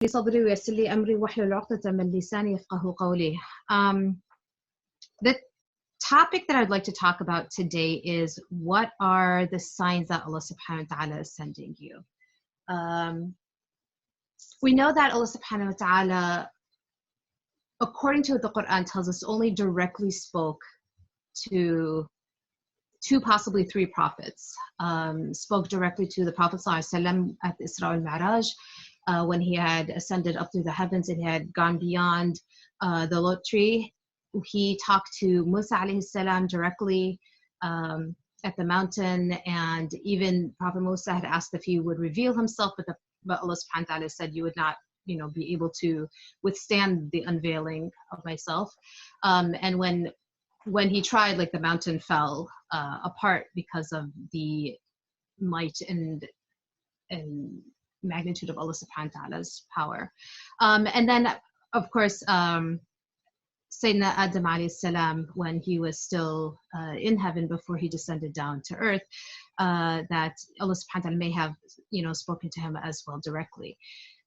صدري ويسر لي أمري واحلل عقدة من لساني يفقهوا قولي. The topic that I'd like to talk about today is what are the signs that Allah subhanahu wa ta'ala is sending you. We know that Allah subhanahu wa ta'ala, according to what the Quran tells us, only directly spoke to two, possibly three prophets. Spoke directly to the Prophet ﷺ at the Isra al-Mi'raj, when he had ascended up through the heavens and he had gone beyond the Lot tree. He talked to Musa alayhi salam directly at the mountain, and even Prophet Musa had asked if he would reveal himself, but Allah subhanahu wa ta'ala said, you would not be able to withstand the unveiling of myself. And when he tried, like, the mountain fell apart because of the might and magnitude of Allah subhanahu wa ta'ala's power. And then, of course, Sayyidina Adam alayhi salam, when he was still in heaven before he descended down to earth, that Allah subhanahu wa ta'ala may have spoken to him as well directly.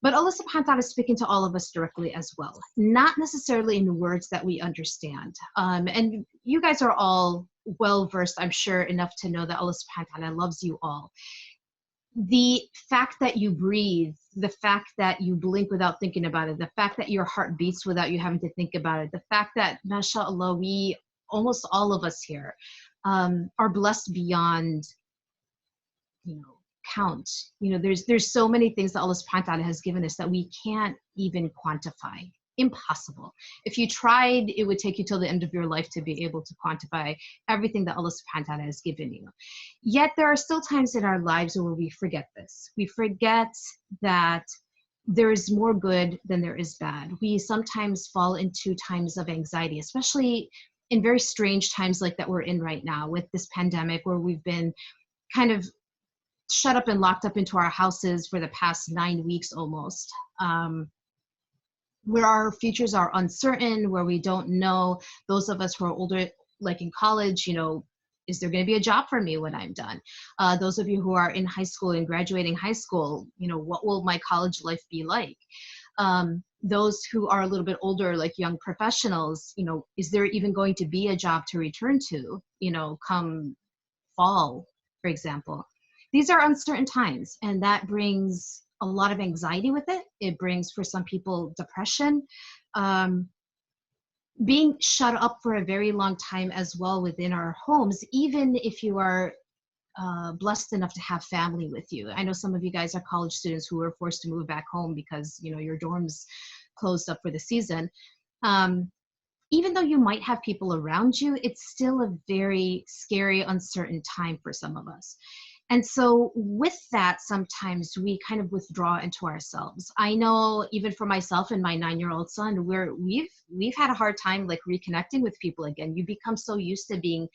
But Allah subhanahu wa ta'ala is speaking to all of us directly as well, not necessarily in words that we understand. And you guys are all well versed, I'm sure, enough to know that Allah subhanahu wa ta'ala loves you all. The fact that you breathe, the fact that you blink without thinking about it, the fact that your heart beats without you having to think about it, the fact that, mashallah, we, almost all of us here, are blessed beyond, count. There's so many things that Allah subhanahu wa ta'ala has given us that we can't even quantify. Impossible. If you tried, it would take you till the end of your life to be able to quantify everything that Allah subhanahu wa ta'ala has given you. Yet there are still times in our lives where we forget this. We forget that there is more good than there is bad. We sometimes fall into times of anxiety, especially in very strange times like that we're in right now with this pandemic, where we've been kind of shut up and locked up into our houses for the past 9 weeks almost. Where our futures are uncertain, where we don't know, those of us who are older, like in college, is there going to be a job for me when I'm done? Those of you who are in high school and graduating high school, what will my college life be like? Those who are a little bit older, like young professionals, is there even going to be a job to return to, come fall, for example? These are uncertain times, and that brings a lot of anxiety with it. It brings, for some people, depression. Being shut up for a very long time as well within our homes, even if you are blessed enough to have family with you. I know some of you guys are college students who were forced to move back home because your dorms closed up for the season. Even though you might have people around you, it's still a very scary, uncertain time for some of us. And so with that, sometimes we kind of withdraw into ourselves. I know, even for myself and my 9-year-old son, we've had a hard time, like, reconnecting with people again. You become so used to being,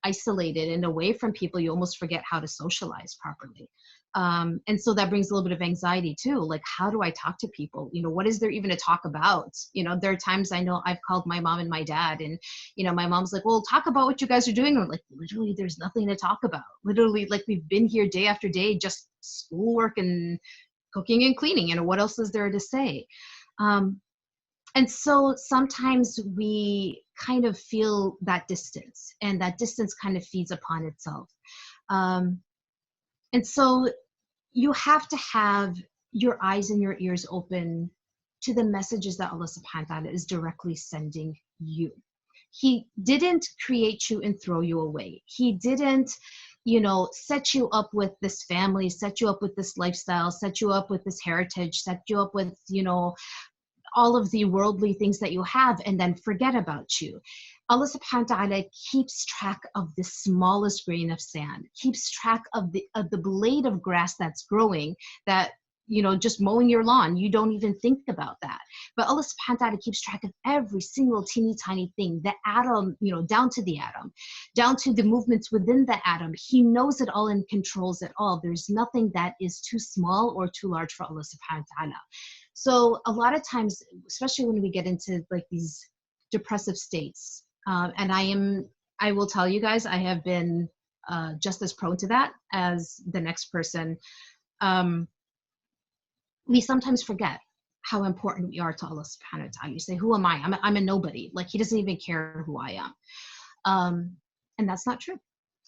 isolated and away from people, you almost forget how to socialize properly. And so that brings a little bit of anxiety too. Like, how do I talk to people? What is there even to talk about? There are times I know I've called my mom and my dad, and, my mom's like, well, talk about what you guys are doing. And we're like, literally, there's nothing to talk about. Literally, like, we've been here day after day, just schoolwork and cooking and cleaning. What else is there to say? And so sometimes we kind of feel that distance, and that distance kind of feeds upon itself. And so you have to have your eyes and your ears open to the messages that Allah subhanahu wa ta'ala is directly sending you. He didn't create you and throw you away. He didn't, set you up with this family, set you up with this lifestyle, set you up with this heritage, set you up with, all of the worldly things that you have, and then forget about you. Allah subhanahu wa ta'ala keeps track of the smallest grain of sand, keeps track of the blade of grass that's growing, that, just mowing your lawn, you don't even think about that. But Allah subhanahu wa ta'ala keeps track of every single teeny tiny thing, the atom, down to the atom, down to the movements within the atom. He knows it all and controls it all. There's nothing that is too small or too large for Allah subhanahu wa ta'ala. So a lot of times, especially when we get into like these depressive states, and I will tell you guys, I have been just as prone to that as the next person. we sometimes forget how important we are to Allah subhanahu wa ta'ala. You say, who am I? I'm a nobody. Like, he doesn't even care who I am. And that's not true.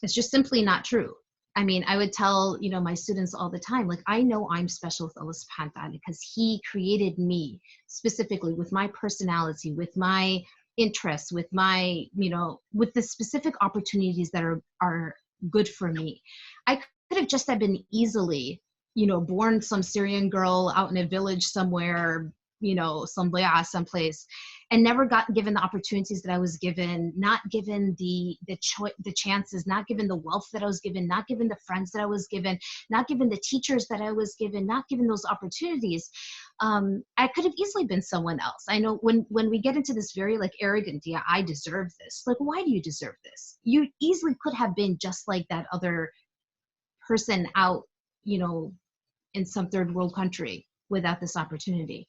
It's just simply not true. I mean, I would tell, my students all the time, like, I know I'm special with Allah subhanahu wa ta'ala because he created me specifically with my personality, with my interests, with my, with the specific opportunities that are good for me. I could have just have been easily, born some Syrian girl out in a village somewhere, someplace, and never got given the opportunities that I was given, not given the chances, not given the wealth that I was given, not given the friends that I was given, not given the teachers that I was given, not given those opportunities. I could have easily been someone else. I know when we get into this very arrogant, yeah, I deserve this. Like, why do you deserve this? You easily could have been just like that other person out, in some third world country without this opportunity.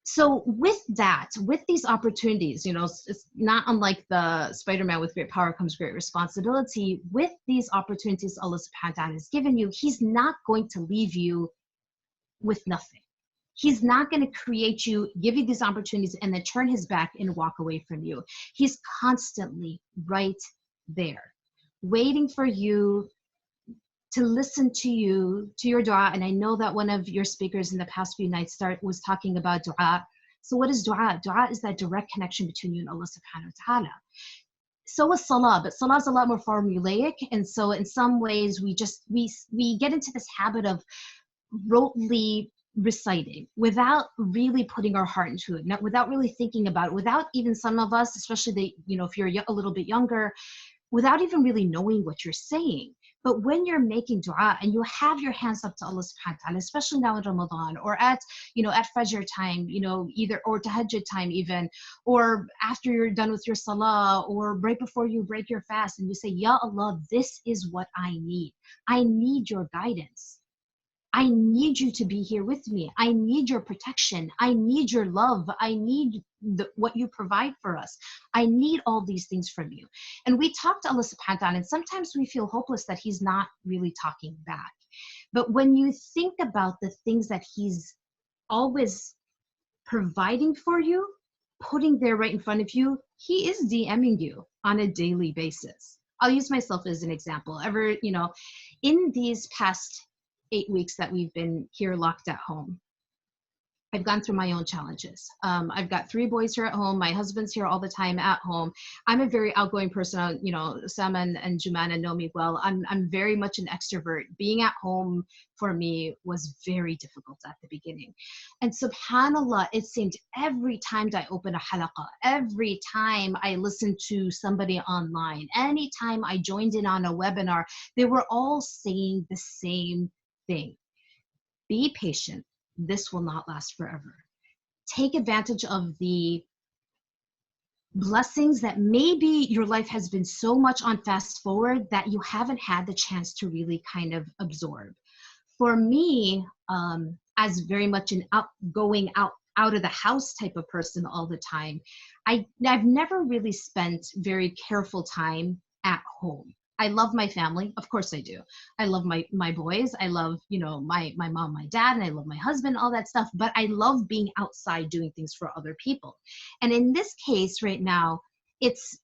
So with these opportunities, it's not unlike the Spider-Man, with great power comes great responsibility. With these opportunities Allah subhanahu wa ta'ala has given you, he's not going to leave you with nothing. He's not going to create you, give you these opportunities, and then turn his back and walk away from you. He's constantly right there, waiting for you to listen to you, to your dua. And I know that one of your speakers in the past few nights was talking about dua. So what is dua? Dua is that direct connection between you and Allah subhanahu wa ta'ala. So is salah, but salah is a lot more formulaic. And so in some ways we get into this habit of rotely reciting without really putting our heart into it, without really thinking about it, without even some of us, especially if you're a little bit younger, without even really knowing what you're saying. But when you're making dua and you have your hands up to Allah subhanahu wa ta'ala, especially now in Ramadan, or at Fajr time, either, or Tahajjud time even, or after you're done with your salah, or right before you break your fast, and you say, Ya Allah, this is what I need. I need your guidance. I need you to be here with me. I need your protection. I need your love. I need what you provide for us. I need all these things from you. And we talk to Allah subhanahu wa ta'ala, and sometimes we feel hopeless that he's not really talking back. But when you think about the things that he's always providing for you, putting there right in front of you, he is DMing you on a daily basis. I'll use myself as an example. In these past 8 weeks that we've been here locked at home, I've gone through my own challenges. I've got 3 boys here at home. My husband's here all the time at home. I'm a very outgoing person. Sam and Jumana know me well. I'm very much an extrovert. Being at home for me was very difficult at the beginning. And subhanAllah, it seemed every time I opened a halaqah, every time I listened to somebody online, anytime I joined in on a webinar, they were all saying the same thing. Be patient. This will not last forever. Take advantage of the blessings that maybe your life has been so much on fast forward that you haven't had the chance to really kind of absorb. For me, as very much an outgoing out of the house type of person all the time, I've never really spent very careful time at home. I love my family. Of course I do. I love my boys. I love, my mom, my dad, and I love my husband, all that stuff. But I love being outside doing things for other people. And in this case right now, it's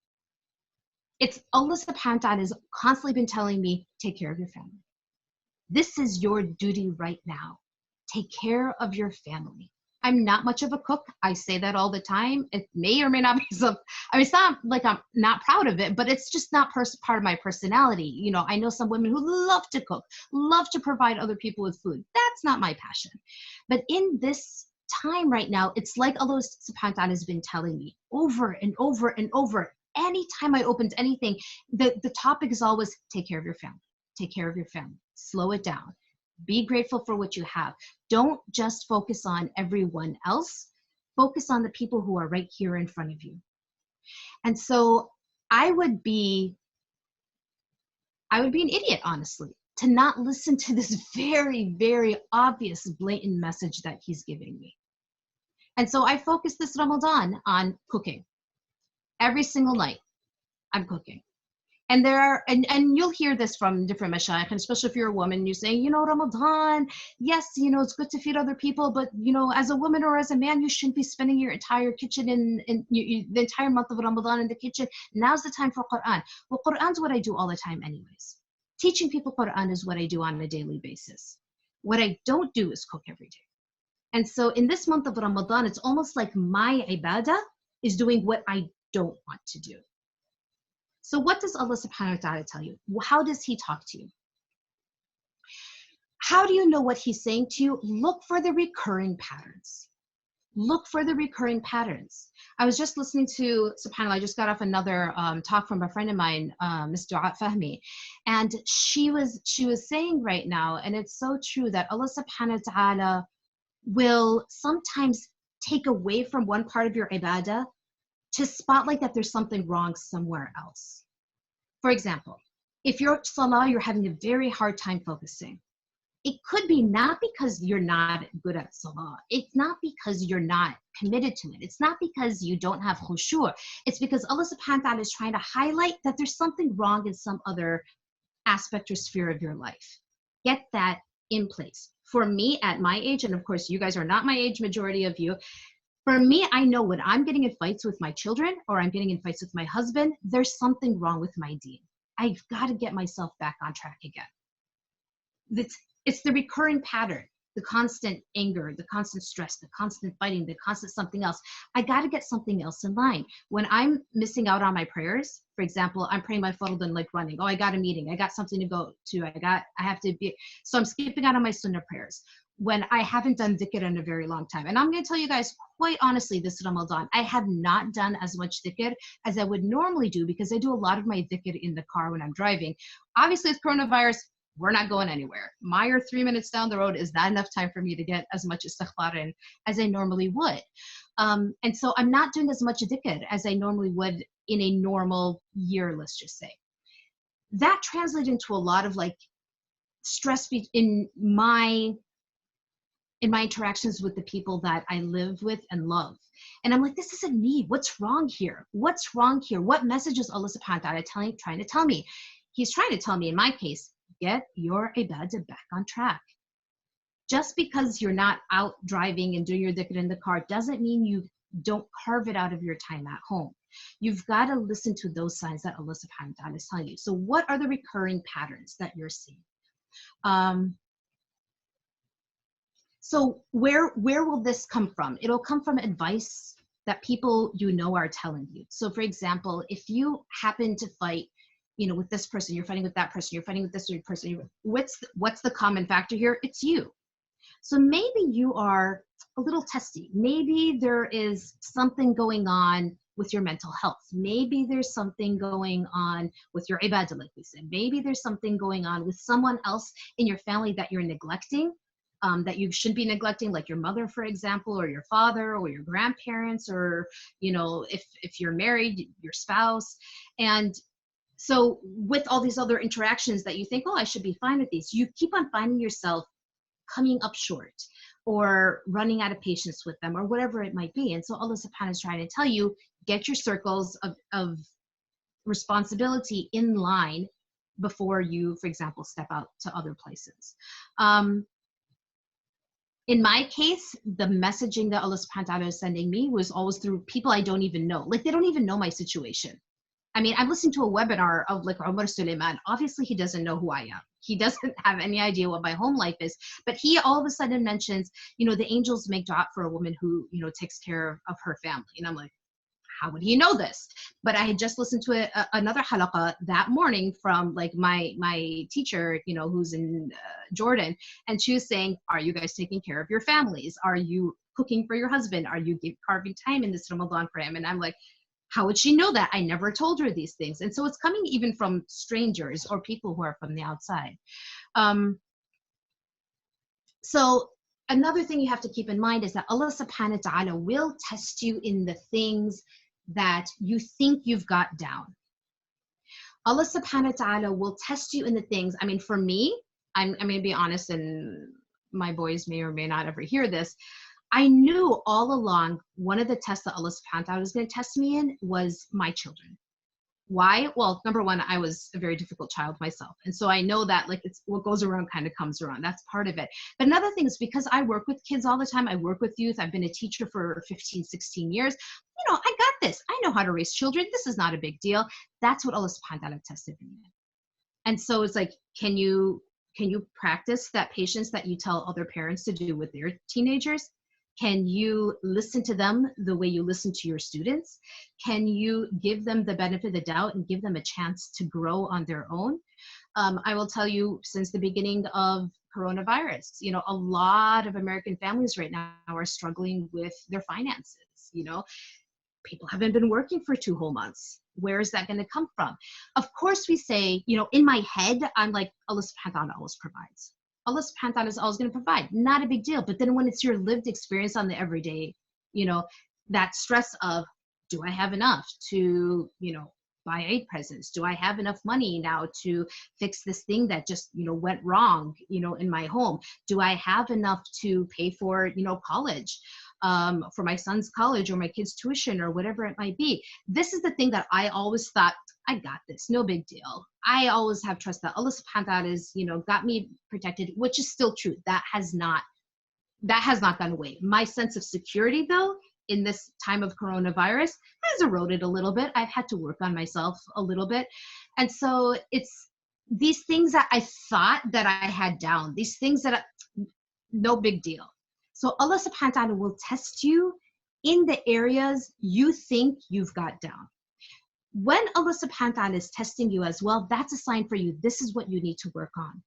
Allah subhanahu wa ta'ala has constantly been telling me, take care of your family. This is your duty right now. Take care of your family. I'm not much of a cook. I say that all the time. It may or may not be it's not like I'm not proud of it, but it's just not part of my personality. I know some women who love to cook, love to provide other people with food. That's not my passion. But in this time right now, it's like Allah subhanahu wa ta'ala has been telling me over and over and over. Anytime I opened anything, the topic is always take care of your family. Take care of your family. Slow it down. Be grateful for what you have. Don't just focus on everyone else. Focus on the people who are right here in front of you. And so I would be an idiot, honestly, to not listen to this very, very obvious, blatant message that he's giving me. And so I focused this Ramadan on cooking. Every single night, I'm cooking. And there are, and you'll hear this from different mashayikh, and especially if you're a woman, you say, Ramadan, yes, it's good to feed other people, but as a woman or as a man, you shouldn't be spending your entire kitchen the entire month of Ramadan in the kitchen. Now's the time for Quran. Well, Quran's what I do all the time anyways. Teaching people Quran is what I do on a daily basis. What I don't do is cook every day. And so in this month of Ramadan, it's almost like my ibadah is doing what I don't want to do. So what does Allah subhanahu wa ta'ala tell you? How does he talk to you? How do you know what he's saying to you? Look for the recurring patterns. Look for the recurring patterns. I was just listening to, subhanAllah, I just got off another talk from a friend of mine, Ms. Du'at Fahmi, and she was saying right now, and it's so true, that Allah subhanahu wa ta'ala will sometimes take away from one part of your ibadah to spotlight that there's something wrong somewhere else. For example, if you're salah, you're having a very hard time focusing. It could be not because you're not good at salah. It's not because you're not committed to it. It's not because you don't have khushu'. It's because Allah subhanahu wa ta'ala is trying to highlight that there's something wrong in some other aspect or sphere of your life. Get that in place. For me, at my age, and of course you guys are not my age, majority of you, for me, I know when I'm getting in fights with my children or I'm getting in fights with my husband, there's something wrong with my deen. I've got to get myself back on track again. It's the recurring pattern, the constant anger, the constant stress, the constant fighting, the constant something else. I got to get something else in line. When I'm missing out on my prayers, for example, I'm praying my fard and like running. Oh, I got a meeting. I got something to go to. I have to be, so I'm skipping out on my sunnah prayers when I haven't done dhikr in a very long time. And I'm going to tell you guys, quite honestly, this Ramadan, I have not done as much dhikr as I would normally do because I do a lot of my dhikr in the car when I'm driving. Obviously, with coronavirus, we're not going anywhere. My 3 minutes down the road is not enough time for me to get as much istighfar in as I normally would. And so I'm not doing as much dhikr as I normally would in a normal year, let's just say. That translates into a lot of like stress in my interactions with the people that I live with and love. And I'm like, this isn't me. What's wrong here? What's wrong here? What message is Allah subhanahu wa ta'ala trying to tell me? He's trying to tell me, in my case, get your ibadah back on track. Just because you're not out driving and doing your dhikr in the car doesn't mean you don't carve it out of your time at home. You've got to listen to those signs that Allah subhanahu wa ta'ala is telling you. So what are the recurring patterns that you're seeing? So where will this come from? It'll come from advice that people are telling you. So for example, if you happen to fight, with this person, you're fighting with that person, you're fighting with this person, what's the common factor here? It's you. So maybe you are a little testy. Maybe there is something going on with your mental health. Maybe there's something going on with your ibadah, like we said. Maybe there's something going on with someone else in your family that you're neglecting, that you should be neglecting, like your mother, for example, or your father, or your grandparents, or, if you're married, your spouse. And so with all these other interactions that you think, oh, I should be fine with these, you keep on finding yourself coming up short or running out of patience with them or whatever it might be. And so Allah subhanahu wa ta'ala is trying to tell you, get your circles of responsibility in line before you, for example, step out to other places. In my case, the messaging that Allah subhanahu wa ta'ala is sending me was always through people I don't even know. Like, they don't even know my situation. I mean, I'm listening to a webinar of like Umar Suleiman. Obviously, he doesn't know who I am. He doesn't have any idea what my home life is. But he all of a sudden mentions, the angels make dua for a woman who, takes care of her family. And I'm like, how would he know this? But I had just listened to another halaqah that morning from like my teacher, who's in Jordan. And she was saying, are you guys taking care of your families? Are you cooking for your husband? Are you carving time in this Ramadan for him? And I'm like, how would she know that? I never told her these things. And so it's coming even from strangers or people who are from the outside. So another thing you have to keep in mind is that Allah subhanahu wa ta'ala will test you in the things that you think you've got down. Allah subhanahu wa ta'ala will test you in the things, I mean, for me, I'm going to be honest, and my boys may or may not ever hear this, I knew all along one of the tests that Allah subhanahu wa ta'ala was going to test me in was my children. Why? Well, number one, I was a very difficult child myself. And so I know that like it's what goes around kind of comes around. That's part of it. But another thing is because I work with kids all the time, I work with youth. I've been a teacher for 15, 16 years. You know, I got this. I know how to raise children. This is not a big deal. That's what Allah subhanahu wa ta'ala tested me in. And so it's like, can you practice that patience that you tell other parents to do with their teenagers? Can you listen to them the way you listen to your students? Can you give them the benefit of the doubt and give them a chance to grow on their own? I will tell you, since the beginning of coronavirus, you know, a lot of American families right now are struggling with their finances. You know, people haven't been working for 2 whole months. Where is that going to come from? Of course, we say, you know, in my head, I'm like, Allah subhanahu wa ta'ala always provides. Allah subhanahu wa ta'ala is always going to provide. Not a big deal. But then when it's your lived experience on the everyday, you know, that stress of, do I have enough to, you know, buy Eid presents? Do I have enough money now to fix this thing that just, you know, went wrong, you know, in my home? Do I have enough to pay for, you know, college? For my son's college or my kid's tuition or whatever it might be. This is the thing that I always thought, I got this, no big deal. I always have trust that Allah subhanahu wa ta'ala is, you know, got me protected, which is still true. That has not gone away. My sense of security though, in this time of coronavirus has eroded a little bit. I've had to work on myself a little bit. And so it's these things that I thought that I had down, these things that, no big deal. So Allah subhanahu wa ta'ala will test you in the areas you think you've got down. When Allah subhanahu wa ta'ala is testing you as well, that's a sign for you. This is what you need to work on.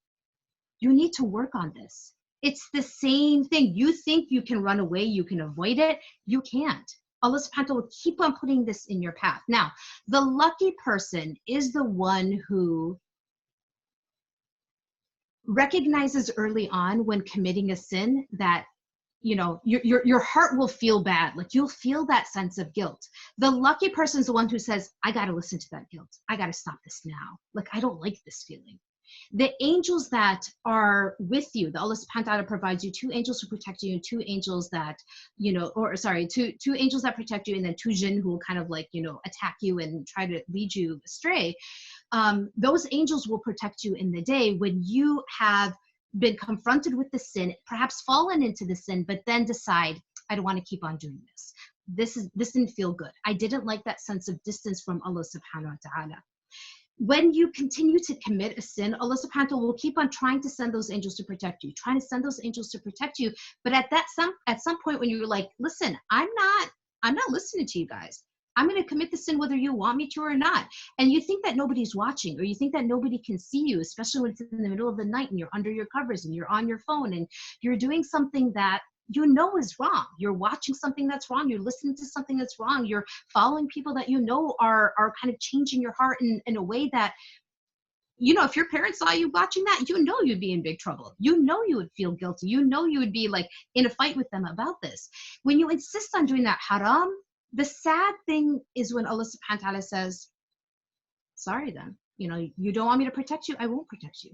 You need to work on this. It's the same thing. You think you can run away, you can avoid it. You can't. Allah subhanahu wa ta'ala will keep on putting this in your path. Now, the lucky person is the one who recognizes early on when committing a sin that, you know, your heart will feel bad. Like you'll feel that sense of guilt. The lucky person is the one who says, I got to listen to that guilt. I got to stop this now. Like, I don't like this feeling. The angels that are with you, the Allah subhanahu wa ta'ala provides you 2 angels to protect you, 2 angels that, you know, or sorry, two angels that protect you, and then 2 jinn who will kind of like, you know, attack you and try to lead you astray. Those angels will protect you in the day when you have been confronted with the sin, perhaps fallen into the sin, but then decide, I don't want to keep on doing this. This didn't feel good. I didn't like that sense of distance from Allah subhanahu wa ta'ala. When you continue to commit a sin, Allah subhanahu wa ta'ala will keep on trying to send those angels to protect you, trying to send those angels to protect you. But at some point when you're like, listen, I'm not listening to you guys. I'm going to commit the sin whether you want me to or not. And you think that nobody's watching, or you think that nobody can see you, especially when it's in the middle of the night and you're under your covers and you're on your phone and you're doing something that you know is wrong. You're watching something that's wrong. You're listening to something that's wrong. You're following people that you know are kind of changing your heart in a way that, you know, if your parents saw you watching that, you know you'd be in big trouble. You know you would feel guilty. You know you would be like in a fight with them about this. When you insist on doing that haram, the sad thing is when Allah subhanahu wa ta'ala says, sorry then, you know, you don't want me to protect you, I won't protect you.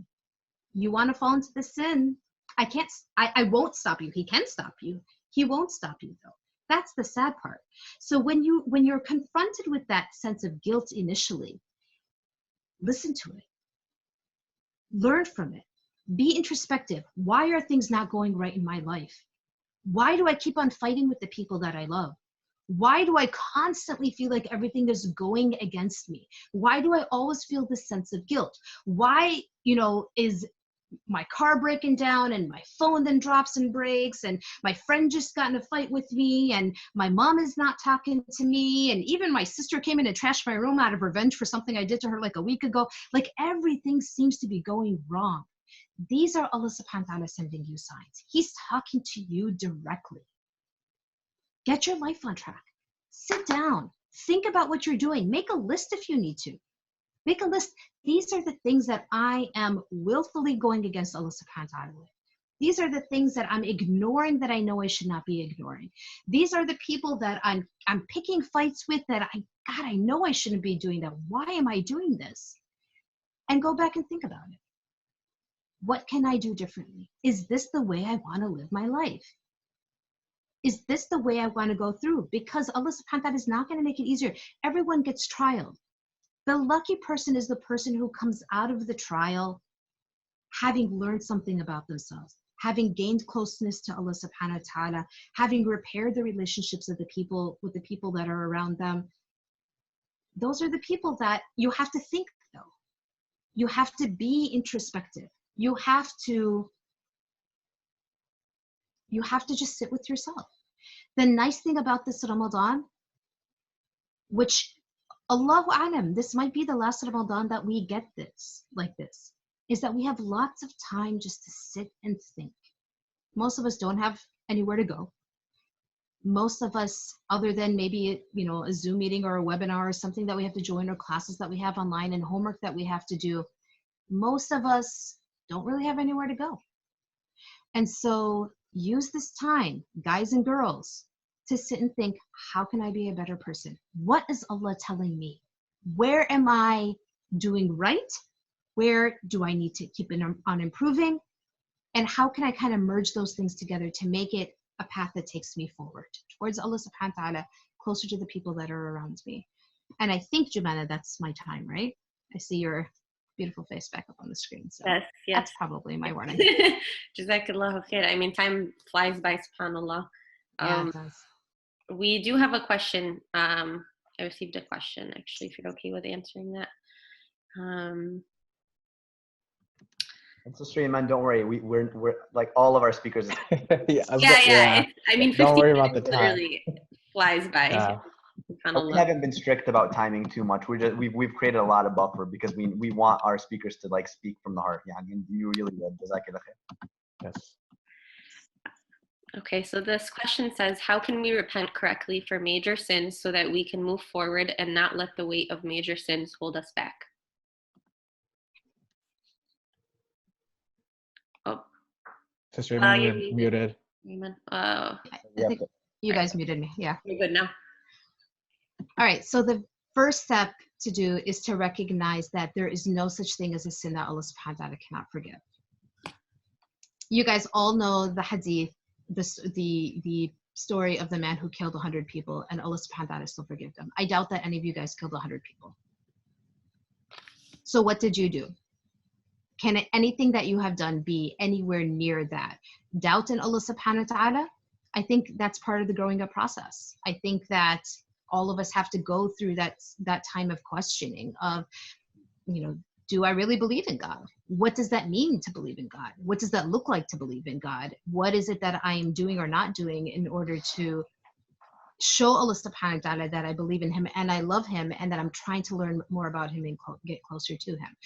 You want to fall into the sin, I won't stop you. He can stop you. He won't stop you though. That's the sad part. So when you're confronted with that sense of guilt initially, listen to it. Learn from it. Be introspective. Why are things not going right in my life? Why do I keep on fighting with the people that I love? Why do I constantly feel like everything is going against me? Why do I always feel this sense of guilt? Why, you know, is my car breaking down and my phone then drops and breaks, and my friend just got in a fight with me, and my mom is not talking to me, and even my sister came in and trashed my room out of revenge for something I did to her like a week ago. Like everything seems to be going wrong. These are Allah subhanahu wa ta'ala sending you signs. He's talking to you directly. Get your life on track. Sit down. Think about what you're doing. Make a list if you need to. Make a list. These are the things that I am willfully going against Allah subhanahu wa ta'ala with. These are the things that I'm ignoring that I know I should not be ignoring. These are the people that I'm picking fights with that I know I shouldn't be doing that. Why am I doing this? And go back and think about it. What can I do differently? Is this the way I want to live my life? Is this the way I want to go through? Because Allah subhanahu wa ta'ala is not going to make it easier. Everyone gets trialed. The lucky person is the person who comes out of the trial having learned something about themselves, having gained closeness to Allah subhanahu wa ta'ala, having repaired the relationships of the people with the people that are around them. Those are the people that you have to think though. You have to be introspective. You have to just sit with yourself. The nice thing about this Ramadan, which Allahu Alam, this might be the last Ramadan that we get this, like this, is that we have lots of time just to sit and think. Most of us don't have anywhere to go. Most of us, other than maybe, a Zoom meeting or a webinar or something that we have to join, or classes that we have online and homework that we have to do, most of us don't really have anywhere to go. And so use this time, guys and girls, to sit and think, how can I be a better person? What is Allah telling me? Where am I doing right? Where do I need to keep on improving? And how can I kind of merge those things together to make it a path that takes me forward towards Allah subhanahu wa ta'ala, closer to the people that are around me? And I think, Jumana, that's my time, right? I see your beautiful face back up on the screen. So yes. That's probably my warning. Jazakallahu khair. I mean, time flies by, subhanAllah. Yeah, it does. We do have a question. I received a question, actually, if you're okay with answering that. It's a stream, man. Don't worry. We're like all of our speakers. Yeah. I mean, 15 don't worry about minutes the time. literally flies by. Yeah. We haven't been strict about timing too much. We've created a lot of buffer because we want our speakers to like speak from the heart. Yeah, I mean, you really did. Jazakallah khair. Yes. Okay, so this question says, how can we repent correctly for major sins so that we can move forward and not let the weight of major sins hold us back? Oh, Sister, you're you're muted. I think you guys muted me. Yeah. You're good now. All right. So the first step to do is to recognize that there is no such thing as a sin that Allah subhanahu wa ta'ala cannot forgive. You guys all know the hadith, the story of the man who killed 100 people, and Allah subhanahu wa ta'ala still forgive them. I doubt that any of you guys killed 100 people. So what did you do? Can anything that you have done be anywhere near that? Doubt in Allah subhanahu wa ta'ala? I think that's part of the growing up process. I think that all of us have to go through that time of questioning of, do I really believe in God? What does that mean to believe in God? What does that look like to believe in God? What is it that I am doing or not doing in order to show Allah subhanahu wa ta'ala that I believe in him and I love him and that I'm trying to learn more about him and get closer to him?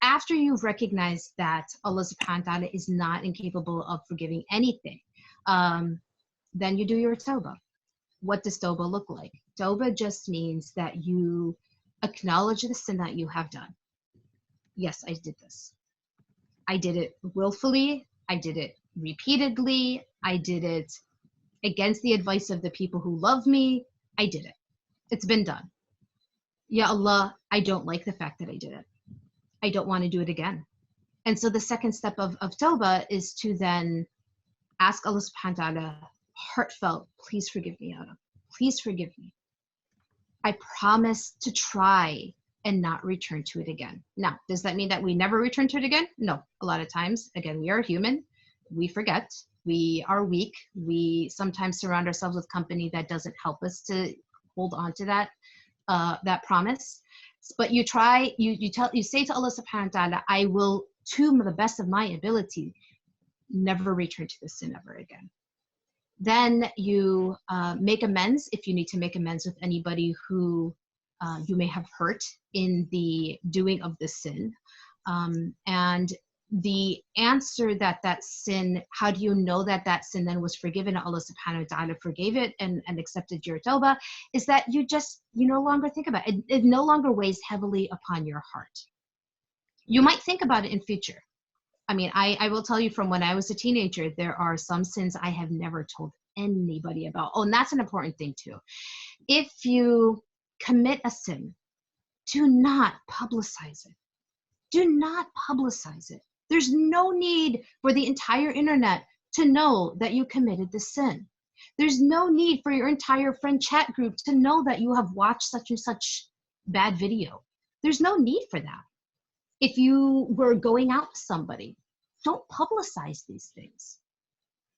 After you've recognized that Allah subhanahu wa ta'ala is not incapable of forgiving anything, then you do your tawbah. What does tawbah look like? Tawbah just means that you acknowledge the sin that you have done. Yes, I did this. I did it willfully. I did it repeatedly. I did it against the advice of the people who love me. I did it. It's been done. Ya Allah, I don't like the fact that I did it. I don't want to do it again. And so the second step of tawbah is to then ask Allah subhanahu wa ta'ala, heartfelt, please forgive me, Ya Rab. Please forgive me. I promise to try and not return to it again. Now, does that mean that we never return to it again? No. A lot of times, again, we are human. We forget. We are weak. We sometimes surround ourselves with company that doesn't help us to hold on to that promise. But you try, you say to Allah subhanahu wa ta'ala, I will, to the best of my ability, never return to this sin ever again. Then you make amends if you need to make amends with anybody who you may have hurt in the doing of this sin. And the answer that sin, how do you know that sin then was forgiven? Allah subhanahu wa ta'ala forgave it and accepted your tawbah, is that you no longer think about it. It no longer weighs heavily upon your heart. You might think about it in future. I mean, I will tell you from when I was a teenager, there are some sins I have never told anybody about. Oh, and that's an important thing too. If you commit a sin, do not publicize it. Do not publicize it. There's no need for the entire internet to know that you committed the sin. There's no need for your entire friend chat group to know that you have watched such and such bad video. There's no need for that. If you were going out with somebody, don't publicize these things.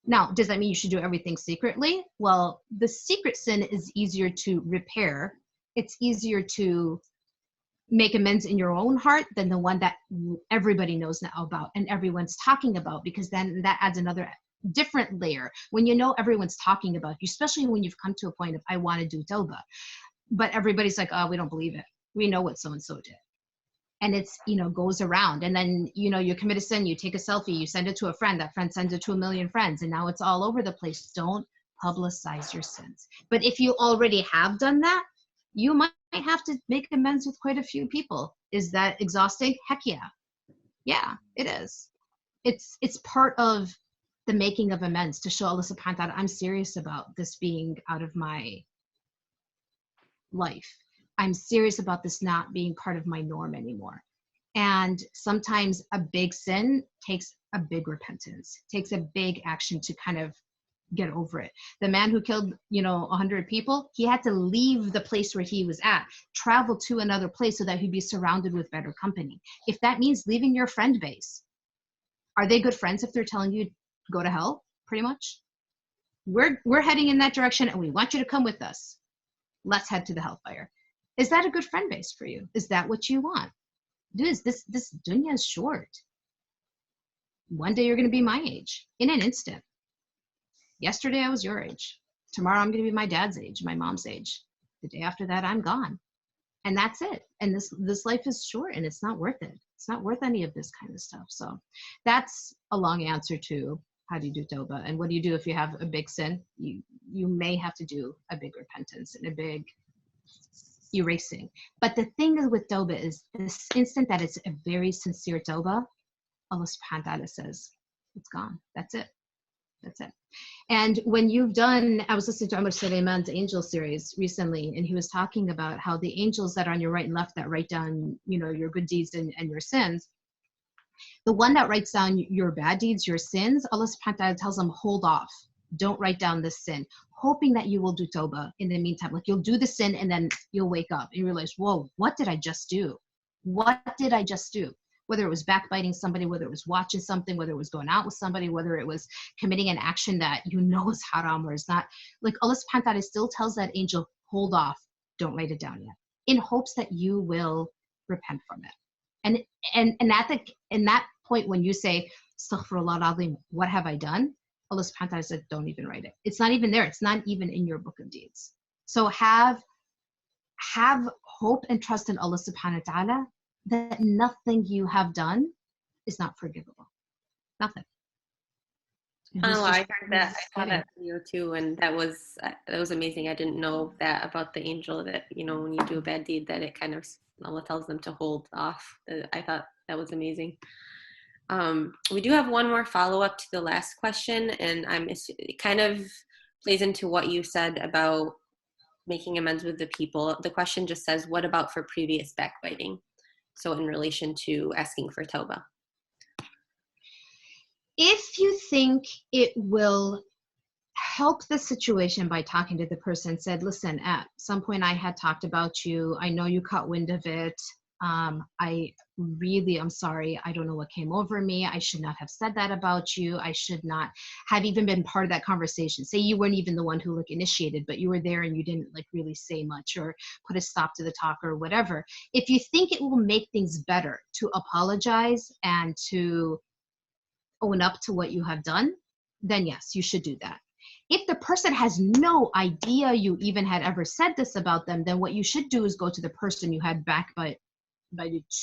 Now, does that mean you should do everything secretly? Well, the secret sin is easier to repair. It's easier to make amends in your own heart than the one that everybody knows now about and everyone's talking about, because then that adds another different layer. When you know everyone's talking about you, especially when you've come to a point of, I want to do tawbah, but everybody's like, oh, we don't believe it. We know what so-and-so did. And it's, goes around. And then, you commit a sin, you take a selfie, you send it to a friend, that friend sends it to 1 million friends, and now it's all over the place. Don't publicize your sins. But if you already have done that, you might have to make amends with quite a few people. Is that exhausting? Heck yeah. Yeah, it is. It's part of the making of amends, to show Allah subhanahu wa ta'ala, I'm serious about this being out of my life. I'm serious about this not being part of my norm anymore. And sometimes a big sin takes a big repentance, takes a big action to kind of get over it. The man who killed, 100 people, he had to leave the place where he was at, travel to another place so that he'd be surrounded with better company. If that means leaving your friend base, are they good friends if they're telling you to go to hell? Pretty much. We're heading in that direction and we want you to come with us. Let's head to the hellfire. Is that a good friend base for you? Is that what you want? Dude, this dunya is short. One day you're going to be my age in an instant. Yesterday I was your age. Tomorrow I'm going to be my dad's age, my mom's age. The day after that I'm gone. And that's it. And this life is short and it's not worth it. It's not worth any of this kind of stuff. So that's a long answer to how do you do tawbah, and what do you do if you have a big sin? You may have to do a big repentance and a big erasing. But the thing with tawbah is, this instant that it's a very sincere tawbah, Allah subhanahu wa ta'ala says, it's gone. That's it. That's it. And when you've done, I was listening to Umar Suleiman's angel series recently, and he was talking about how the angels that are on your right and left that write down, your good deeds and your sins, the one that writes down your bad deeds, your sins, Allah subhanahu wa ta'ala tells them, hold off. Don't write down this sin, hoping that you will do tawbah in the meantime. Like, you'll do the sin and then you'll wake up and realize, whoa, what did I just do? What did I just do? Whether it was backbiting somebody, whether it was watching something, whether it was going out with somebody, whether it was committing an action that is haram or is not. Like, Allah subhanahu wa ta'ala still tells that angel, hold off, don't write it down yet, in hopes that you will repent from it. And in that point, when you say, astaghfirullah al-azim, what have I done? Allah subhanahu wa ta'ala said, don't even write it. It's not even there. It's not even in your book of deeds. So have hope and trust in Allah subhanahu wa ta'ala that nothing you have done is not forgivable. Nothing. Oh, I heard that. I saw that video too, and that was amazing. I didn't know that about the angel, that when you do a bad deed, that it kind of, Allah tells them to hold off. I thought that was amazing. We do have one more follow-up to the last question, and it kind of plays into what you said about making amends with the people. The question just says, what about for previous backbiting? So in relation to asking for tawbah. If you think it will help the situation by talking to the person, said, listen, at some point I had talked about you. I know you caught wind of it. I'm sorry. I don't know what came over me. I should not have said that about you. I should not have even been part of that conversation. Say you weren't even the one who initiated, but you were there and you didn't really say much or put a stop to the talk or whatever. If you think it will make things better to apologize and to own up to what you have done, then yes, you should do that. If the person has no idea you even had ever said this about them, then what you should do is go to the person you had backbited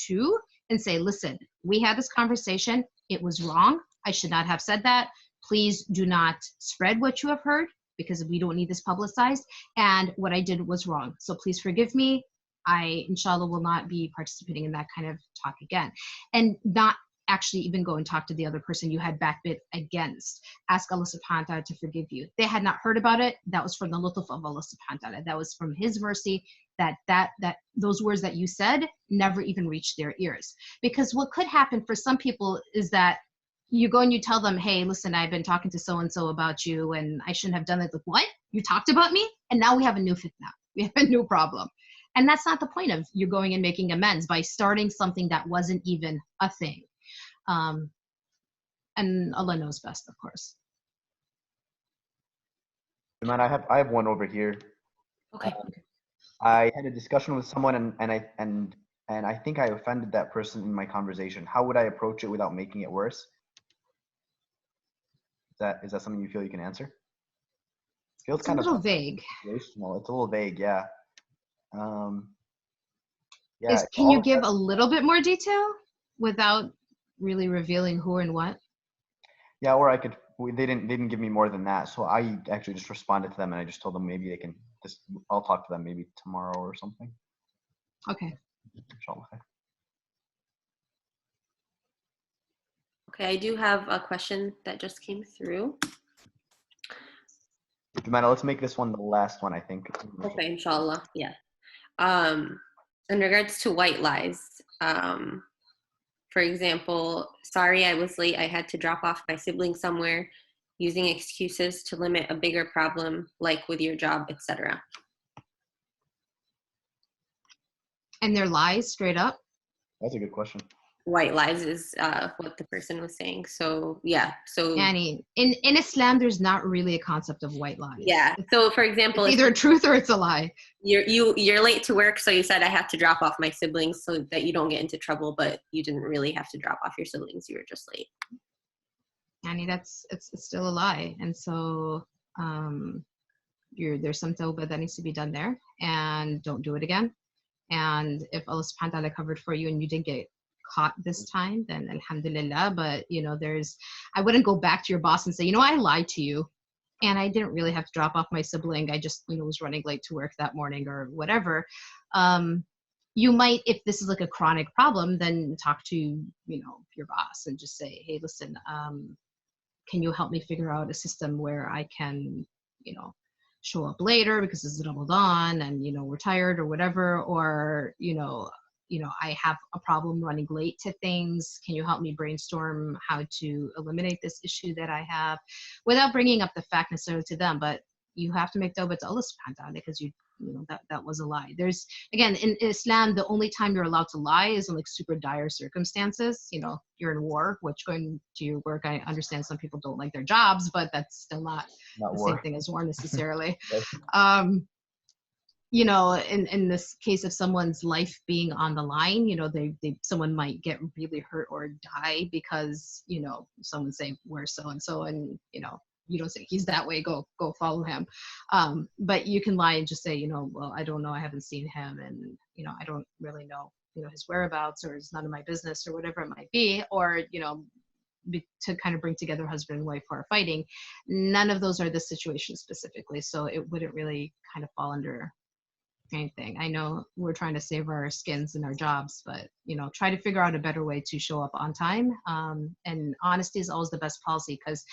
to and say, listen, we had this conversation. It was wrong. I should not have said that. Please do not spread what you have heard, because we don't need this publicized. And what I did was wrong. So please forgive me. I, inshallah, will not be participating in that kind of talk again. And not actually even go and talk to the other person you had backbit against. Ask Allah subhanahu wa ta'ala to forgive you. They had not heard about it. That was from the lutf of Allah subhanahu wa ta'ala. That was from His mercy, that those words that you said never even reached their ears. Because what could happen for some people is that you go and you tell them, hey, listen, I've been talking to so-and-so about you and I shouldn't have done that. Like, what? You talked about me? And now we have a new fitna. We have a new problem. And that's not the point of you're going and making amends by starting something that wasn't even a thing. And Allah knows best, of course. Man, I have one over here. Okay. I had a discussion with someone and I think I offended that person in my conversation. How would I approach it without making it worse? Is that something you feel you can answer? Feels It's kind a little of vague. situational. It's a little vague, yeah. Yeah. Can you give a little bit more detail without really revealing who and what? Yeah, or I could. They didn't give me more than that, so I actually just responded to them and I just told them maybe they can just. I'll talk to them maybe tomorrow or something. Okay. Inshallah. Okay, I do have a question that just came through. Jumana, let's make this one the last one, I think. Okay, inshallah. Yeah. In regards to white lies, for example, sorry I was late. I had to drop off my sibling somewhere, using excuses to limit a bigger problem, like with your job, etc. And their lies straight up? That's a good question. White lies is what the person was saying. So yeah. So Annie, in Islam, there's not really a concept of white lies. Yeah. So for example, it's either a truth or it's a lie. You're late to work, so you said I have to drop off my siblings so that you don't get into trouble, but you didn't really have to drop off your siblings. You were just late. Annie, it's still a lie. And so there's some tawbah that needs to be done there, and don't do it again. And if Allah subhanahu wa ta'ala covered for you and you didn't get caught this time, then alhamdulillah. But I wouldn't go back to your boss and say, I lied to you and I didn't really have to drop off my sibling. I just, was running late to work that morning or whatever. You might, if this is like a chronic problem, then talk to, your boss and just say, hey, listen, can you help me figure out a system where I can, show up later because it's Ramadan and, we're tired or whatever, or, I have a problem running late to things. Can you help me brainstorm how to eliminate this issue that I have, without bringing up the fact necessarily to them? But you have to make tawbah to Allah subhanahu wa ta'ala because that was a lie. There's, again, in Islam, the only time you're allowed to lie is in like super dire circumstances. You're in war, which going to your work, I understand some people don't like their jobs, but that's still not the war. Same thing as war necessarily. In this case of someone's life being on the line, someone might get really hurt or die because, someone's saying we're so-and-so and, you don't say he's that way, go follow him. But you can lie and just say, well, I don't know, I haven't seen him and, I don't really know, his whereabouts, or it's none of my business, or whatever it might be. Or, to kind of bring together husband and wife who are fighting. None of those are the situation specifically. So it wouldn't really kind of fall under anything. I know we're trying to save our skins and our jobs, but try to figure out a better way to show up on time. And honesty is always the best policy, because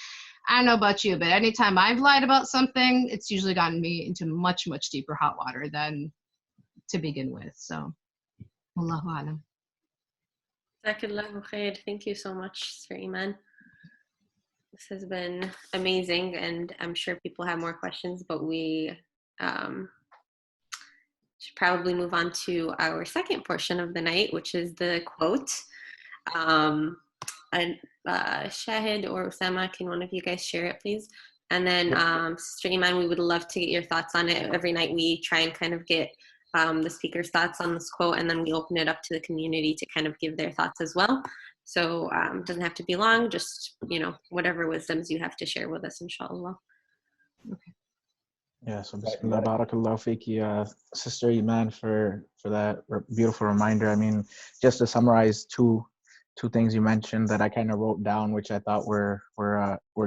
I don't know about you, but anytime I've lied about something, it's usually gotten me into much, much deeper hot water than to begin with. So, Wallahu alam. Jazakallahu khair. Thank you so much, Sir Iman. This has been amazing, and I'm sure people have more questions, but we should probably move on to our second portion of the night, which is the quote. And Shahid or Osama, can one of you guys share it, please? And then Sister Iman, we would love to get your thoughts on it. Every night we try and kind of get the speaker's thoughts on this quote, and then we open it up to the community to kind of give their thoughts as well. So it doesn't have to be long, just, whatever wisdoms you have to share with us, inshallah. Okay. Yeah, so bismillah, barakallahu fiki, Sister Iman, for that beautiful reminder. I mean, just to summarize two things you mentioned that I kind of wrote down, which I thought were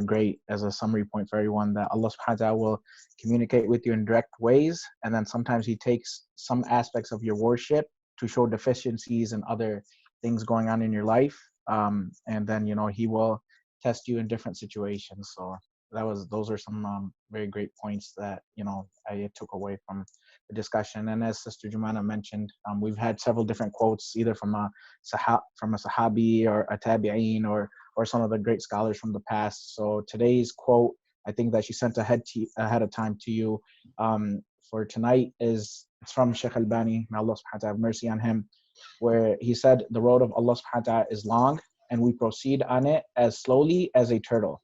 great as a summary point for everyone, that Allah subhanahu wa ta'ala will communicate with you in direct ways, and then sometimes He takes some aspects of your worship to show deficiencies and other things going on in your life, and then He will test you in different situations. So those are some very great points that I took away from the discussion. And as Sister Jumana mentioned, we've had several different quotes, either from a Sahabi or a Tabi'een or some of the great scholars from the past. So today's quote, I think that she sent ahead of time to you for tonight, is It's from Sheikh Albani, may Allah subhanahu wa ta'ala have mercy on him, where he said, the road of Allah subhanahu wa ta'ala is long, and we proceed on it as slowly as a turtle.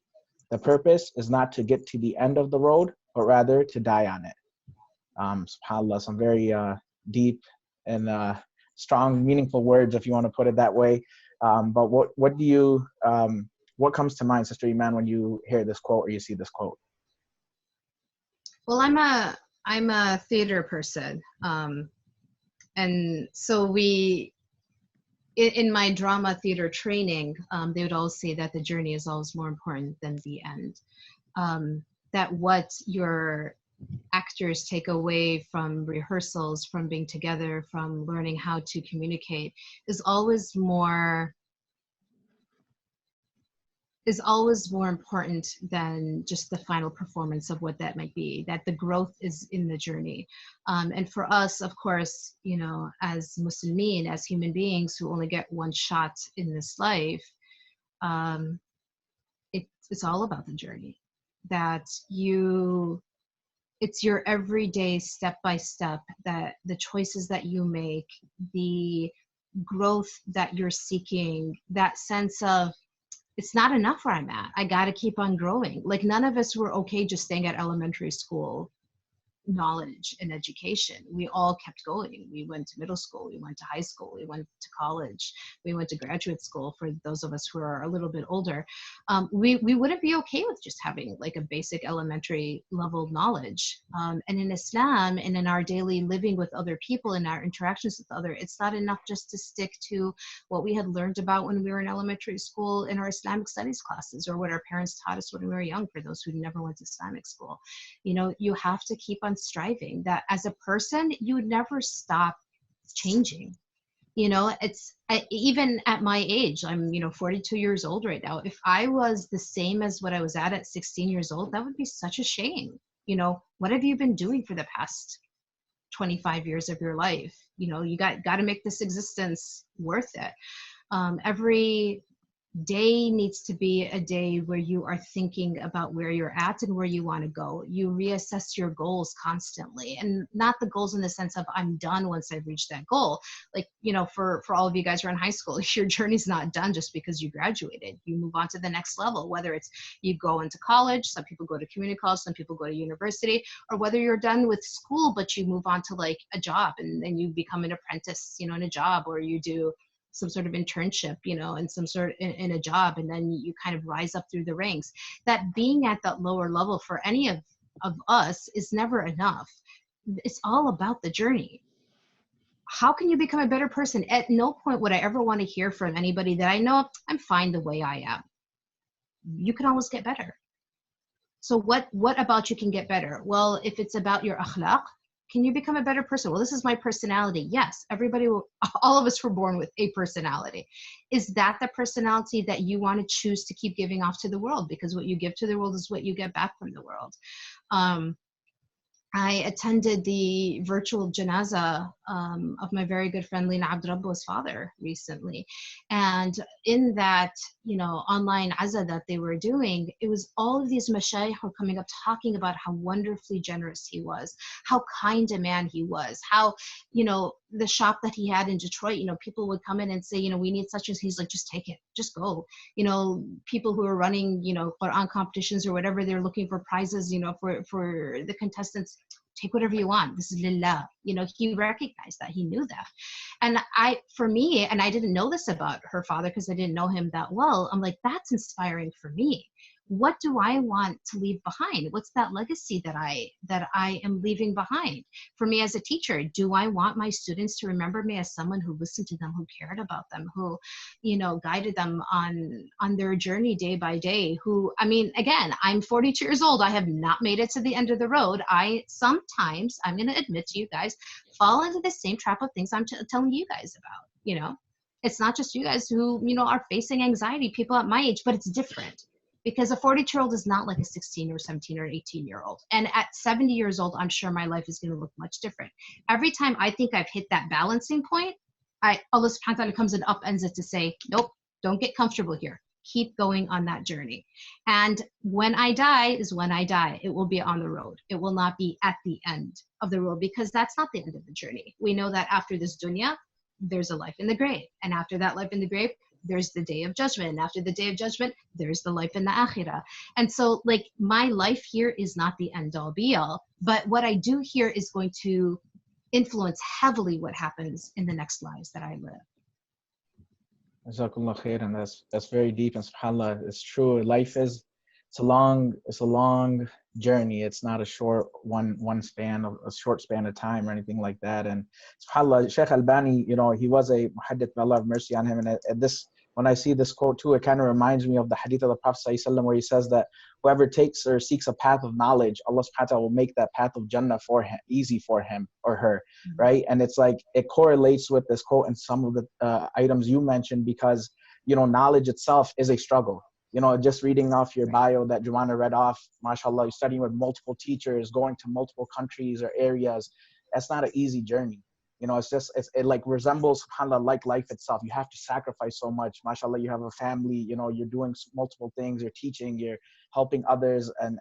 The purpose is not to get to the end of the road, but rather to die on it. SubhanAllah, some very deep and strong, meaningful words, if you want to put it that way. But what do you, what comes to mind, Sister Iman, when you hear this quote or you see this quote? Well, I'm a theater person, and so in my drama theater training, they would always say that the journey is always more important than the end. That what your actors take away from rehearsals, from being together, from learning how to communicate, is always more important than just the final performance of what that might be, that the growth is in the journey. And for us, of course, you know, as Muslimin, as human beings who only get one shot in this life, it's all about the journey. That it's your everyday step by step, that the choices that you make, the growth that you're seeking, that sense of, it's not enough where I'm at. I got to keep on growing. Like, none of us were okay just staying at elementary school knowledge and education. We all kept going. We went to middle school, we went to high school, we went to college, we went to graduate school. For those of us who are a little bit older, we wouldn't be okay with just having like a basic elementary level knowledge. And in Islam and in our daily living with other people and our interactions with others, it's not enough just to stick to what we had learned about when we were in elementary school in our Islamic studies classes, or what our parents taught us when we were young, for those who never went to Islamic school. You know, you have to keep on striving, that as a person you would never stop changing. You know, even at my age, I'm 42 years old right now. If I was the same as what I was at 16 years old, that would be such a shame. You know, what have you been doing for the past 25 years of your life? You know, you got to make this existence worth it. Every day needs to be a day where you are thinking about where you're at and where you want to go. You reassess your goals constantly, and not the goals in the sense of I'm done once I've reached that goal. Like, you know, for all of you guys who are in high school, your journey's not done just because you graduated. You move on to the next level, whether it's you go into college, some people go to community college, some people go to university, or whether you're done with school but you move on to like a job, and then you become an apprentice, you know, in a job, or you do some sort of internship, you know, and some sort in a job, and then you kind of rise up through the ranks. That being at that lower level for any of us is never enough. It's all about the journey. How can you become a better person? At no point would I ever want to hear from anybody that I know, I'm fine the way I am. You can always get better. So what about you can get better? Well, if it's about your akhlaq, can you become a better person? Well, this is my personality. Yes, all of us were born with a personality. Is that the personality that you want to choose to keep giving off to the world? Because what you give to the world is what you get back from the world. I attended the virtual janaza of my very good friend Lina Abdrabbo's father recently. And in that, you know, online aza that they were doing, it was all of these mashayikh were coming up talking about how wonderfully generous he was, how kind a man he was, how, you know, the shop that he had in Detroit, you know, people would come in and say, you know, we need such as, he's like, just take it, just go. You know, people who are running, you know, Quran competitions or whatever, they're looking for prizes, you know, for the contestants, take whatever you want. This is lillah. You know, he recognized that, he knew that. And for me, and I didn't know this about her father because I didn't know him that well, I'm like, that's inspiring for me. What do I want to leave behind? What's that legacy that I am leaving behind? For me as a teacher, do I want my students to remember me as someone who listened to them, who cared about them, who, you know, guided them on their journey day by day, who, I mean, again, I'm 42 years old. I have not made it to the end of the road. Sometimes, I'm going to admit to you guys, fall into the same trap of things I'm telling you guys about, you know. It's not just you guys who, you know, are facing anxiety, people at my age, but it's different. Because a 42-year-old is not like a 16 or 17 or 18-year-old. And at 70 years old, I'm sure my life is going to look much different. Every time I think I've hit that balancing point, Allah subhanahu wa ta'ala comes and upends it to say, nope, don't get comfortable here. keep going on that journey. And when I die is when I die. It will be on the road. It will not be at the end of the road, because that's not the end of the journey. We know that after this dunya, there's a life in the grave. And after that life in the grave, there's the day of judgment. And after the day of judgment, there's the life in the akhirah. And so like my life here is not the end all be all, but what I do here is going to influence heavily what happens in the next lives that I live. Jazakallah khair, and that's very deep, and subhanAllah, it's true. Life is, it's a long journey. It's not a short one span of a short span of time or anything like that. And subhanAllah, Sheikh Albani, you know, he was a muhaddith, may Allah have mercy on him. And at this, when I see this quote too, it kind of reminds me of the hadith of the Prophet ﷺ, where he says that whoever takes or seeks a path of knowledge, Allah subhanahu wa ta'ala will make that path of Jannah for him, easy for him or her, right? And it's like, it correlates with this quote and some of the items you mentioned, because, you know, knowledge itself is a struggle. You know, just reading off your bio that Joanna read off, mashallah, you're studying with multiple teachers, going to multiple countries or areas. That's not an easy journey. You know, it like resembles, subhanAllah, like life itself. You have to sacrifice so much. MashaAllah, you have a family, you know, you're doing multiple things, you're teaching, you're helping others, and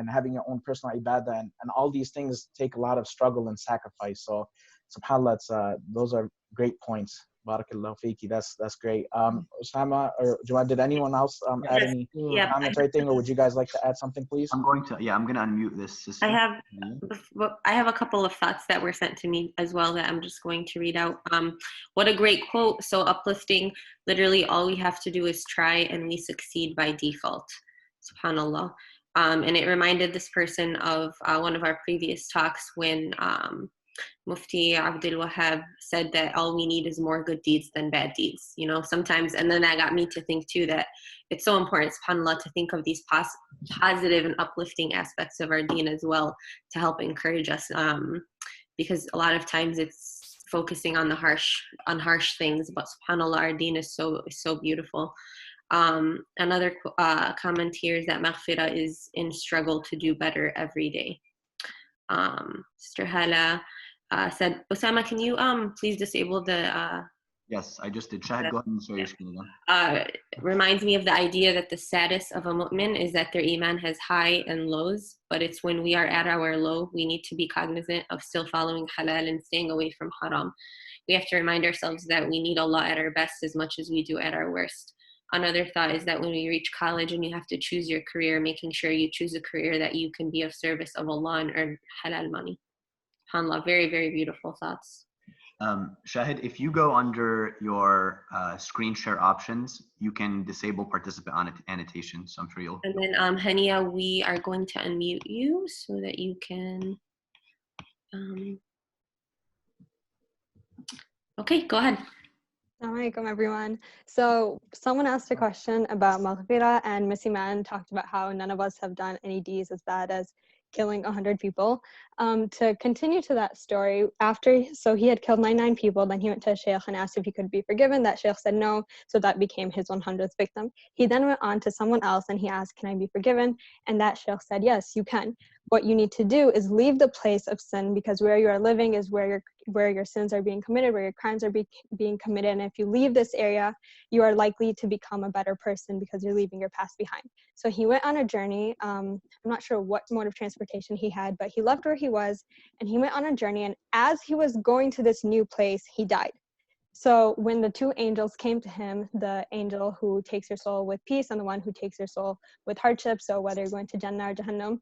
having your own personal ibadah. And all these things take a lot of struggle and sacrifice. So, subhanAllah, those are great points. Barakallahu feeki. That's great. Osama or Joanne, did anyone else add any comments or anything, or would you guys like to add something, please? I'm going to unmute this sister. I have a couple of thoughts that were sent to me as well that I'm just going to read out. What a great quote, so uplifting. Literally all we have to do is try and we succeed by default. SubhanAllah. And it reminded this person of one of our previous talks when Mufti Abdul Wahab said that all we need is more good deeds than bad deeds, you know, sometimes. And then that got me to think too that it's so important, subhanAllah, to think of these positive and uplifting aspects of our deen as well, to help encourage us, because a lot of times it's focusing on harsh things, but subhanAllah, our deen is so beautiful. Another comment here is that maghfirah is in struggle to do better every day. Sister Hala said, Osama, can you please disable the yes, I just did. Shahid, go ahead and show your screen again. Reminds me of the idea that the status of a mu'min is that their iman has high and lows, but it's when we are at our low, we need to be cognizant of still following halal and staying away from haram. We have to remind ourselves that we need Allah at our best as much as we do at our worst. Another thought is that when we reach college and you have to choose your career, making sure you choose a career that you can be of service of Allah and earn halal money. SubhanAllah, very, very beautiful thoughts. Shahid, if you go under your screen share options, you can disable participant annotation. So I'm sure you'll. And then Hania, we are going to unmute you so that you can. Okay, go ahead. Assalamu alaikum, everyone. So someone asked a question about maghfirah, and Miss Iman talked about how none of us have done any deeds as bad as killing 100 people. To continue to that story, so he had killed 99 people, then he went to a sheikh and asked if he could be forgiven. That sheikh said no, so that became his 100th victim. He then went on to someone else and he asked, can I be forgiven? And that sheikh said, yes, you can. What you need to do is leave the place of sin, because where you are living is where your sins are being committed, where your crimes are being committed. And if you leave this area, you are likely to become a better person because you're leaving your past behind. So he went on a journey. I'm not sure what mode of transportation he had, but he left where he was and he went on a journey. And as he was going to this new place, he died. So when the two angels came to him, the angel who takes your soul with peace and the one who takes your soul with hardship, so whether you're going to Jannah or Jahannam,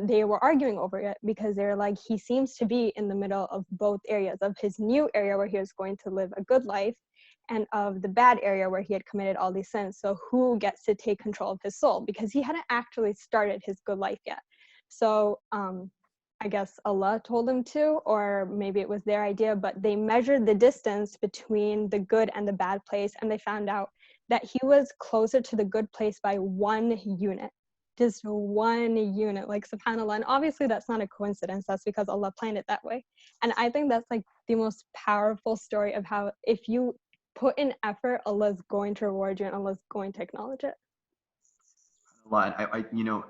they were arguing over it, because they were like, he seems to be in the middle of both areas, of his new area where he was going to live a good life and of the bad area where he had committed all these sins. So who gets to take control of his soul? Because he hadn't actually started his good life yet. So I guess Allah told him to, or maybe it was their idea, but they measured the distance between the good and the bad place, and they found out that he was closer to the good place by 1 unit. Just 1 unit, like subhanAllah. And obviously that's not a coincidence, that's because Allah planned it that way. And I think that's like the most powerful story of how if you put in effort, Allah's going to reward you and Allah's going to acknowledge it. I you know,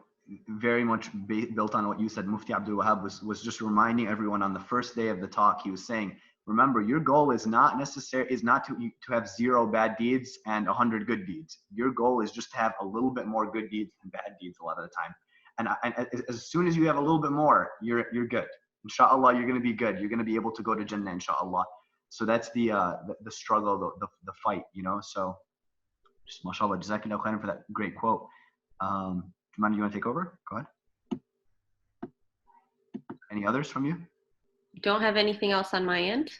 very much built on what you said, Mufti Abdul Wahab was just reminding everyone on the first day of the talk, he was saying, remember, your goal is not to have 0 bad deeds and 100 good deeds. Your goal is just to have a little bit more good deeds than bad deeds a lot of the time. And as soon as you have a little bit more, you're good. Inshallah, you're going to be good. You're going to be able to go to Jannah, inshallah. So that's the struggle, the fight, you know. So just mashallah, jazakallah khairan for that great quote. Jumana, you want to take over? Go ahead. Any others from you? Don't have anything else on my end.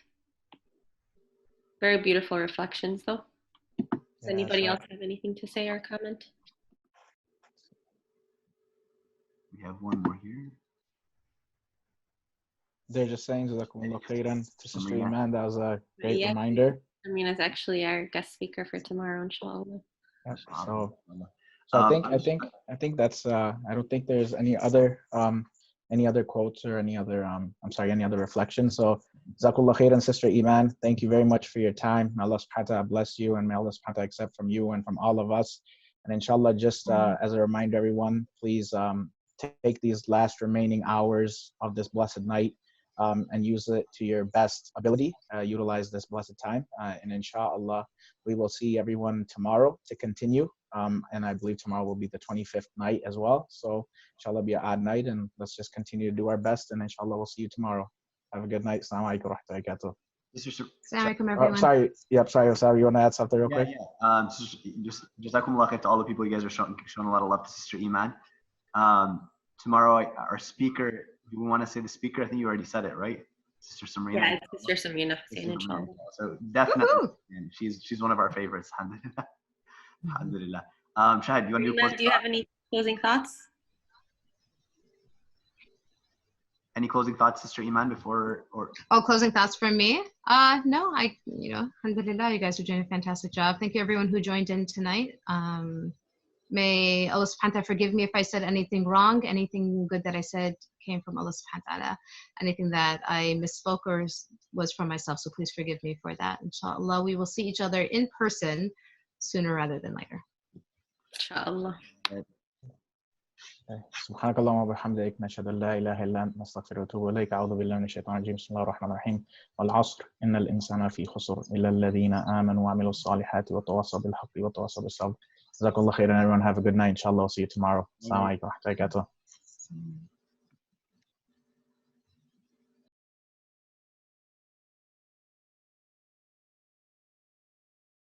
Very beautiful reflections, though. Does anybody else have anything to say or comment? We have one more here. They're just saying Jazakumullah khairan to Sister Iman. That was a great reminder. Amina's actually our guest speaker for tomorrow, inshallah. Yep. So I think that's I don't think there's any other quotes or any other reflections. So Jazakumullah khairan, Sister Iman. Thank you very much for your time. May Allah subhanahu wa ta'ala bless you, and may Allah subhanahu wa ta'ala accept from you and from all of us. And inshallah, just as a reminder, everyone, please take these last remaining hours of this blessed night and use it to your best ability. Utilize this blessed time. And inshallah, we will see everyone tomorrow to continue. And I believe tomorrow will be the 25th night as well. So inshallah, be an odd night, and let's just continue to do our best. And inshallah, we'll see you tomorrow. Have a good night. Assalamu alaikum wa rahmatullahi wa barakatuh. Assalamu alaikum, everyone. Sorry, you want to add something real quick? Yeah. Just jazakumullah khair to all the people. You guys are showing a lot of love to Sister Iman. Tomorrow, our speaker, do we want to say the speaker? I think you already said it, right? Sister Samrina. Yeah, it's Sister Samrina. So definitely, she's one of our favorites. Alhamdulillah. Shahid, you want to do you have any closing thoughts? Any closing thoughts, Sister Iman, before closing thoughts from me? No, alhamdulillah, you guys are doing a fantastic job. Thank you everyone who joined in tonight. May Allah subhanahu wa ta'ala forgive me if I said anything wrong. Anything good that I said came from Allah subhanahu wa ta'ala. Anything that I misspoke or was from myself, so please forgive me for that. Inshallah, we will see each other in person sooner rather than later. Inshallah. سبحانك اللهم وبحمدك نشهد أن لا إله إلا أنت نستغفرك ونتوب إليك أعوذ بالله من الشيطان الرجيم بسم الله الرحمن الرحيم والعصر إن الإنسان في خسر إلا الذين آمنوا وعملوا الصالحات وتواصوا بالحق وتواصوا بالصبر. جزاك الله خيرا everyone. Have a good night. Inshallah, I'll see you tomorrow. Assalamu alaikum wa rahmatullahi wa barakatuh.